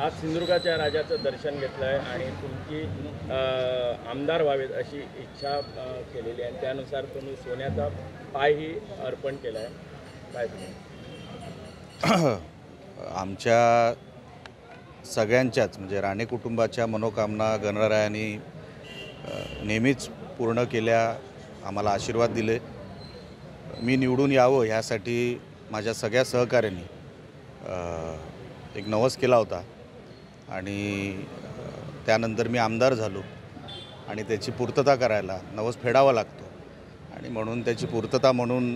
आज सिंधुदुर्गाच्या राजाचं दर्शन घेतलं आहे आणि तुमची आमदार व्हावेत अशी इच्छा केलेली आहे. त्यानुसार तुम्ही सोन्याचा पायही अर्पण केला आहे. काय आमच्या सगळ्यांच्याच म्हणजे राणे कुटुंबाच्या मनोकामना गणरायांनी नेहमीच पूर्ण केल्या, आम्हाला आशीर्वाद दिले. मी निवडून यावं ह्यासाठी माझ्या सगळ्या सहकाऱ्यांनी एक नवस केला होता आणि त्यानंतर मी आमदार झालो आणि त्याची पूर्तता करायला नवस फेडावा लागतो आणि म्हणून त्याची पूर्तता म्हणून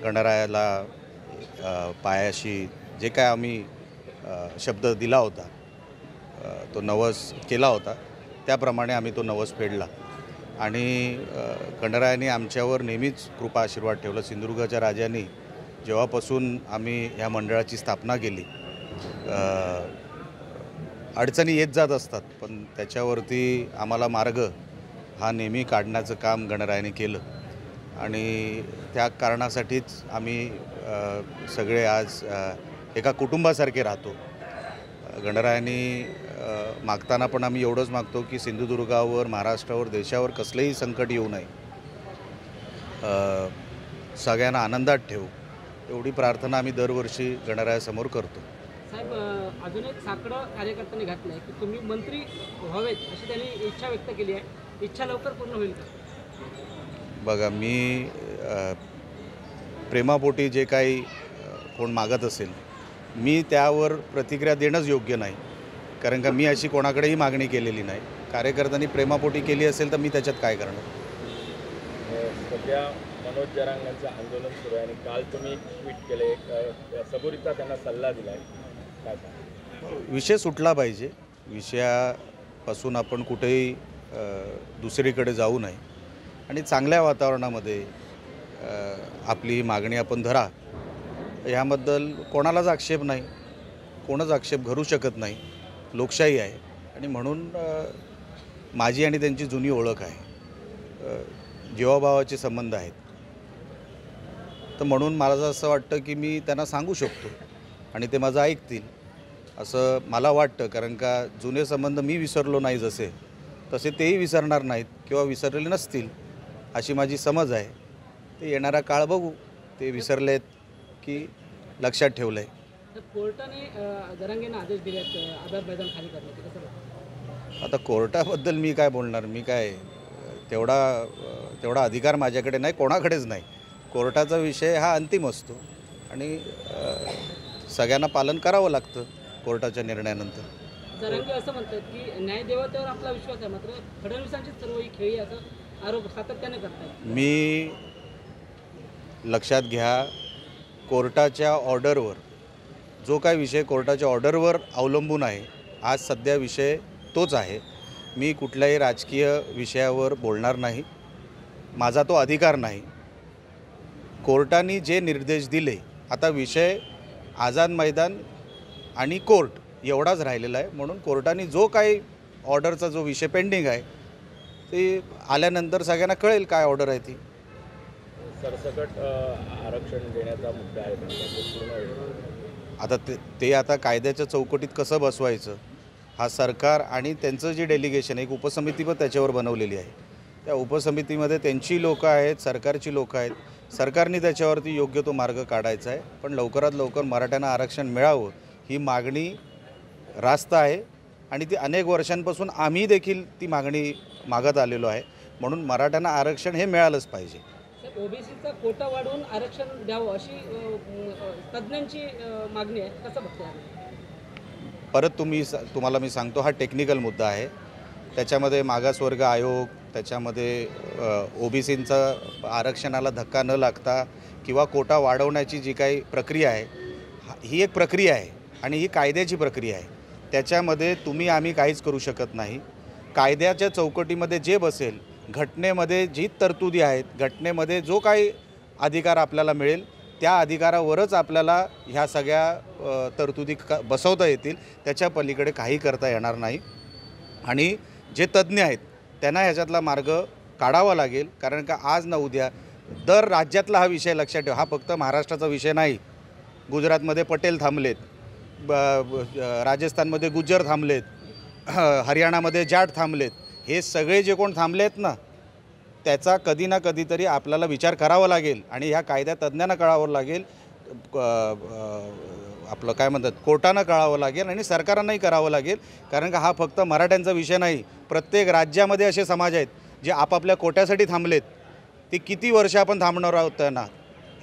गणरायाला पायाशी जे काय आम्ही शब्द दिला होता, तो नवस केला होता, त्याप्रमाणे आम्ही तो नवस फेडला आणि गणरायाने आमच्यावर नेहमीच कृपा आशीर्वाद ठेवला. सिंधुदुर्गाच्या राजांनी जेव्हापासून आम्ही ह्या मंडळाची स्थापना केली, अडचणी येत जात असतात, पण त्याच्यावरती आम्हाला मार्ग हा नेहमी काढण्याचं काम गणरायाने केलं आणि त्या कारणासाठीच आम्ही सगळे आज एका कुटुंबासारखे राहतो. गणरायांनी मागताना पण आम्ही एवढंच मागतो की सिंधुदुर्गावर, महाराष्ट्रावर, देशावर कसलंही संकट येऊ नये, सगळ्यांना आनंदात ठेवू, एवढी प्रार्थना आम्ही दरवर्षी गणरायासमोर करतो. साहेब, अजून एक साकडं कार्यकर्त्यांनी घातलं आहे की तुम्ही मंत्री व्हावेत अशी त्यांनी इच्छा व्यक्त केली आहे. इच्छा लवकर पूर्ण होईल का? बघा, मी प्रेमापोटी जे काही कोण मागत असेल, मी त्यावर प्रतिक्रिया देणंच योग्य नाही, कारण का मी अशी कोणाकडेही मागणी केलेली नाही. कार्यकर्त्यांनी प्रेमापोटी केली असेल तर मी त्याच्यात काय करणार. सध्या मनोज जरांगांचं आंदोलन सुरू आहे आणि काल तुम्ही ट्विट केले, एक सबुरीचा त्यांना सल्ला दिला आहे. काय सांगा? विषय सुटला पाहिजे, विषयापासून आपण कुठेही दुसरीकडे जाऊ नये आणि चांगल्या वातावरणामध्ये आपली ही मागणी आपण धरा. ह्याबद्दल कोणालाच आक्षेप नाही, कोणच आक्षेप धरू शकत नाही. लोकशाही आहे आणि म्हणून माझी आणि त्यांची जुनी ओळख आहे, जीवाभावाचे संबंध आहेत. तर म्हणून मला असं वाटतं की मी त्यांना सांगू शकतो आणि ते माझं ऐकतील असं मला वाटतं, कारण का जुने संबंध मी विसरलो नाही जसे, तसे तेही विसरणार नाहीत किंवा विसरलेले नसतील अशी माझी समज आहे. ते येणारा काळ बघू, ते विसरलेत की लक्षात ठेवलं आहे. कोर्टाने जरांगेंना आदेश दिले आहेत आझाद मैदान खाली करण्याचे, कसं बघता? आता कोर्टाबद्दल मी काय बोलणार, मी काय तेवढा अधिकार माझ्याकडे नाही, कोणाकडेच नाही. कोर्टाचा विषय हा अंतिम असतो आणि सगळ्यांना पालन करावं लागतं कोर्टाच्या निर्णयानंतर. जरांगे असं म्हणतात की न्यायदेवतेवर आपला विश्वास आहे, मात्र फडणवीसांची सर्व ही खेळी असं आरोप सातत्याने करतात. मी लक्षात घ्या, कोर्टाच्या ऑर्डरवर जो काय विषय कोर्टाच्या ऑर्डरवर अवलंबून आहे, आज सध्या विषय तोच आहे. मी कुठल्याही राजकीय विषयावर बोलणार नाही, माझा तो अधिकार नाही. कोर्टाने जे निर्देश दिले, आता विषय आझाद मैदान आणि कोर्ट एवढाच राहिलेला आहे, म्हणून कोर्टाने जो काही ऑर्डरचा जो विषय पेंडिंग आहे ते आल्यानंतर सगळ्यांना कळेल काय ऑर्डर आहे ती. सरसकट आरक्षण देण्याचा मुद्दा आहे, पूर्ण होईल. आता ते आता कायद्याच्या चौकटीत कसं बसवायचं, हा सरकार आणि त्यांचं जे डेलिगेशन, एक उपसमिती पण त्याच्यावर बनवलेली आहे. त्या उपसमितीमध्ये त्यांची लोकं आहेत, सरकारची लोकं आहेत. सरकारने त्याच्यावरती योग्य तो मार्ग काढायचा आहे, पण लवकरात लवकर मराठ्यांना आरक्षण मिळावं ही मागणी रास्त आहे आणि ती अनेक वर्षांपासून आम्ही देखील ती मागणी मागत आलेलो आहे. म्हणून मराठ्यांना आरक्षण हे मिळालंच पाहिजे. ओबीसीचा कोटा वाढवून आरक्षण द्यावं अशी तज्ज्ञांची मागणी आहे, कसं बघताय? परत तुम्हाला मी सांगतो, हा टेक्निकल मुद्दा आहे. त्याच्यामध्ये मागासवर्ग आयोग, त्याच्यामध्ये ओबीसींचं आरक्षणाला धक्का न लागता किंवा कोटा वाढवण्याची जी काही प्रक्रिया आहे, ही एक प्रक्रिया आहे आणि ही कायद्याची प्रक्रिया आहे. त्याच्यामध्ये तुम्ही आम्ही काहीच करू शकत नाही. कायद्याच्या चौकटीमध्ये जे बसेल, घटनेमध्ये जी तरतुदी आहेत, घटनेमध्ये जो काही अधिकार आपल्याला मिळेल त्या अधिकारावरच आपल्याला ह्या सगळ्या तरतुदी बसवता येतील. त्याच्या पलीकडे काही करता येणार नाही आणि जे तज्ज्ञ आहेत त्यांना ह्याच्यातला मार्ग काढावा लागेल, कारण का आज ना उद्या दर राज्यातला हा विषय लक्षात ठेवा. हा फक्त महाराष्ट्राचा विषय नाही. गुजरातमध्ये पटेल थांबलेत, राजस्थानमध्ये गुज्जर थांबलेत, हरियाणामध्ये जाट थांबलेत, हे सगळे जे कोण थांबलेत ना, त्याचा कधी ना कधीतरी आपल्याला विचार करावा लागेल आणि ह्या कायद्या तज्ज्ञांना कळावं लागेल, आपलं काय म्हणतात कोर्टानं कळावं लागेल आणि सरकारांनाही करावं लागेल. कारण का हा फक्त मराठ्यांचा विषय नाही, प्रत्येक राज्यामध्ये असे समाज आहेत जे आपापल्या कोट्यासाठी थांबलेत. ते किती वर्ष आपण थांबणार आहोत त्यांना,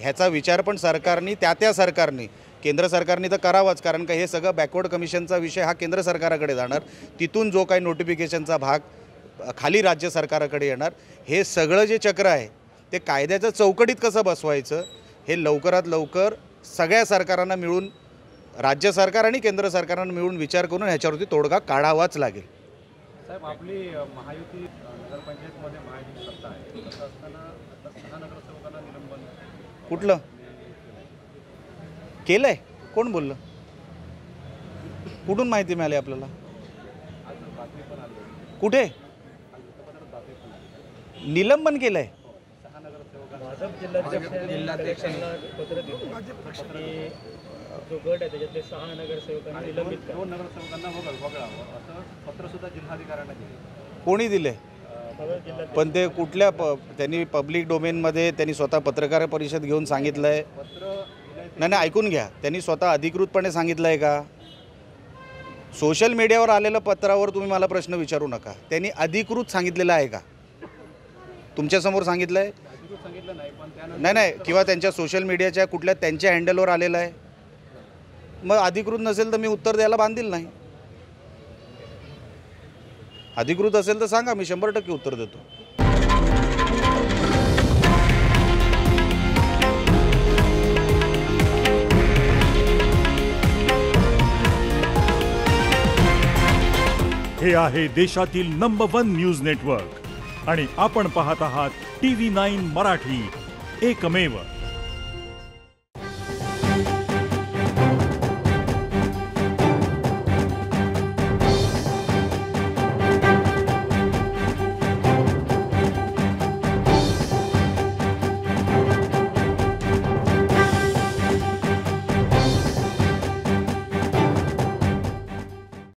ह्याचा विचार पण सरकारनी त्या सरकारनी, केंद्र सरकारने तर करावाच. कारण का हे सगळं बॅकवर्ड कमिशनचा विषय हा केंद्र सरकाराकडे जाणार, तिथून जो काही नोटिफिकेशनचा भाग खाली राज्य सरकाराकडे येणार. हे सगळं जे चक्र आहे ते कायद्याचं चौकटीत कसं बसवायचं हे लवकरात लवकर सगळ्या सरकारांना मिळून, राज्य सरकार आणि केंद्र सरकारांना मिळून विचार करून ह्याच्यावरती तोडगा काढावाच लागेल. साहेब, आपली महायुती नगरपंचायतमध्ये महायुती सत्ता आहे, तसं असताना आता 6 नगरसेवकांना निलंबन कुठलं केलं आहे? कोण बोललं? कुठून माहिती मिळाली आपल्याला? आज बातमी पण आली, कुठे आज वृत्तपत्रात बातमी पण आली. निलंबन केलं आहे? 6 नगरसेवकांना जिल्हाध्यक्षांना पत्र दिलं की जो गट आहे त्याच्यातले 6 नगरसेवकांना निलंबित करा. 2 नगरसेवकांना वगळावं असं पत्रसुद्धा जिल्हाधिकाऱ्यांना दिले. कोणी दिले? पण ते कुठल्या त्यांनी पब्लिक डोमेनमध्ये त्यांनी स्वतः पत्रकार परिषद घेऊन सांगितलं आहे? पत्र नाही, ऐकून घ्या, त्यांनी स्वतः अधिकृतपणे सांगितलं आहे का? सोशल मीडियावर आलेलं पत्रावर तुम्ही मला प्रश्न विचारू नका. त्यांनी अधिकृत सांगितलेलं आहे का? तुमच्यासमोर सांगितलं आहे? अधिकृत सांगितलं नाही, पण त्यानंतर नाही, किंवा त्यांच्या सोशल मीडियाच्या कुठल्या त्यांच्या हँडलवर आलेलं आहे? मग अधिकृत नसेल तर मी उत्तर द्यायला बांधील नाही. अधिकृत असेल तर सांगा, मी 100% उत्तर देतो. हे आहे देशातील नंबर 1 न्यूज नेटवर्क आणि आपण पाहत आहात TV9 मराठी, एकमेव.